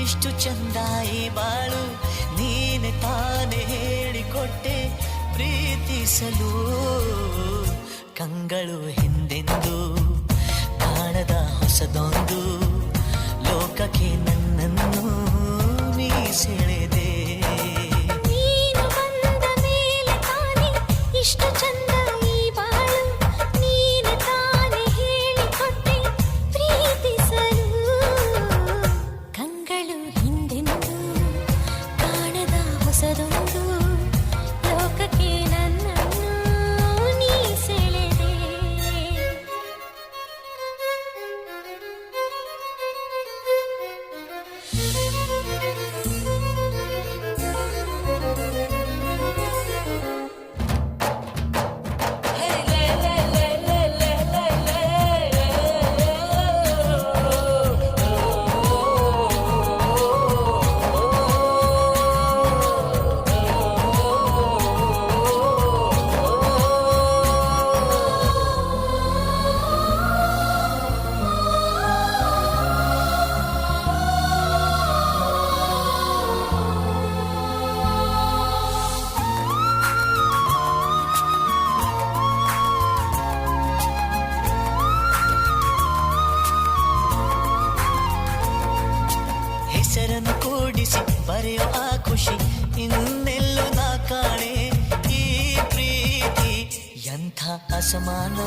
ಇಷ್ಟು ಚಂದಾಯಿ ಬಾಳು ನೀನೆ ತಾನೆ ಹೇಳಿಕೊಟ್ಟೆ ಪ್ರೀತಿಸಲು ಕಂಗಳು ಹಿಂದೆಂದು ಕಾಣದ ಹೊಸದೊಂದು ಲೋಕಕ್ಕೆ ನನ್ನನ್ನು ನೀ ಸೆಳೆದೆ ನೀನು ಬಂದ ಮೇಲೆ ತಾನೆ ಇಷ್ಟು ಚಂದ ಈ ಬಾಳು ನೀನೆ ತಾನೆ ಹೇಳಿಕೊಟ್ಟೆ ಪ್ರೀತಿಸಲು ಕಂಗಳು ಹಿಂದೆಂದು ಕಾಣದ ಹೊಸದೊಂದು ಲೋಕಕ್ಕೆ ನನ್ನನ್ನು ನೀ ಸೆಳೆದೆ ಹೆಸರನ್ನು ಕೂಡಿಸಿ ಬರೆಯೋ ಆ ಖುಷಿ ಇನ್ನೆಲ್ಲೂ ನಾ ಕಾಣೆ ಈ ಪ್ರೀತಿ ಎಂಥ ಅಸಮಾನ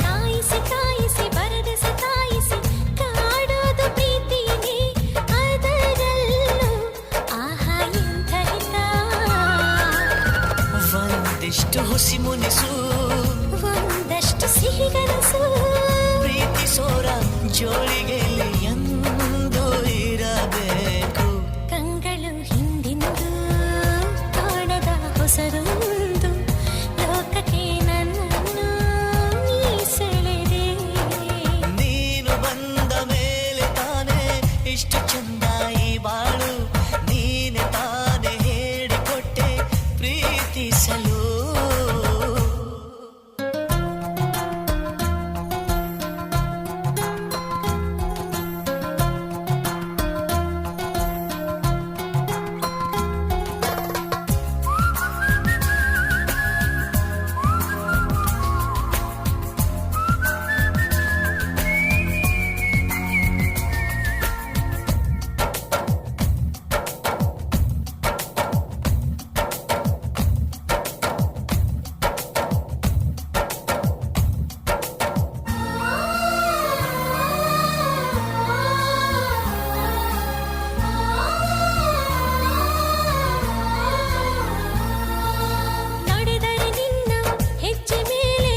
ಕಾಯಿಸಿ ಕಾಯಿಸಿ ಬರದ ಸತಾಯಿಸಿ ಕಾಡೋದು ಪ್ರೀತಿನೇ ಅದರಲ್ಲೂ ಆಹಾ ಎಂಥ ಹಿತ ಒಂದಿಷ್ಟು ಹುಸಿ ಮುನಿಸು ಒಂದಷ್ಟು ಸಿಹಿಗನಸು ಪ್ರೀತಿಸೋರ ಜೋಳಿಗೆ ಎಂದು ಇರಬೇಕು ಕಂಗಳು ಹಿಂದಿಂದು ಕಾಣದ ಹೊಸದೊಂದು ಲೋಕಕ್ಕೆ ನನ್ನನ್ನು ನೀ ಸೆಳೆದೆ ನೀನು ಬಂದ ಮೇಲೆ ತಾನೇ ಇಷ್ಟು ಚಂದಾಯಿ ಬಾಳು ನೀನೆ ತಾನೇ ಹೇಳಿಕೊಟ್ಟೆ ಪ್ರೀತಿಸಲು ನಡೆದರೆ ನಿನ್ನ ಹೆಜ್ಜೆ ಮೇಲೆ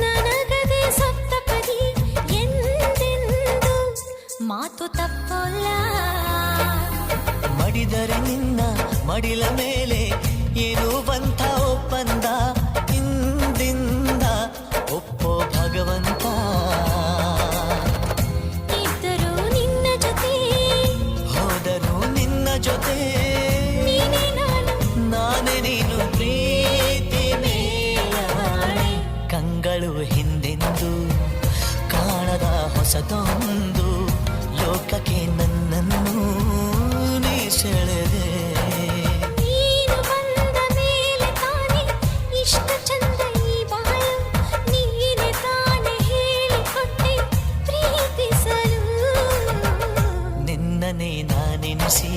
ನನಗದೆ ಸಪ್ತಪದಿ ಎಂದೆಂದು ಮಾತು ತಪ್ಪಲ್ಲ ಮಡಿದರೆ ನಿನ್ನ ಮಡಿಲ ಮೇಲೆ ಏನು ಬಂತ ಒಪ್ಪಂದ ಇಂದಿಂದ ಒಪ್ಪೋ ಭಗವಂತ ಇದ್ದರೂ ನಿನ್ನ ಜೊತೆ ಹೋದರೂ ನಿನ್ನ ಜೊತೆ ನೀನೇ ನಾನು ನಾನೇ ನೀನು ಪ್ರೀತಿ ಮೇಲಾಣೆ ಕಂಗಳು ಹಿಂದೆಂದು ಕಾಣದ ಹೊಸದೊಂದು ಲೋಕಕ್ಕೆ ನನ್ನನ್ನು ನೀ ಸೆಳೆದೆ ನೀನು ಬಂದ ಮೇಲೆ ತಾನೆ ಇಷ್ಟು ಚಂದ ಈ ಬಾಳು ನೀನೆ ತಾನೆ ಹೇಳಿಕೊಟ್ಟೆ ಪ್ರೀತಿಸಲು ನಿನ್ನನೇ ನಾನೆನಿಸಿ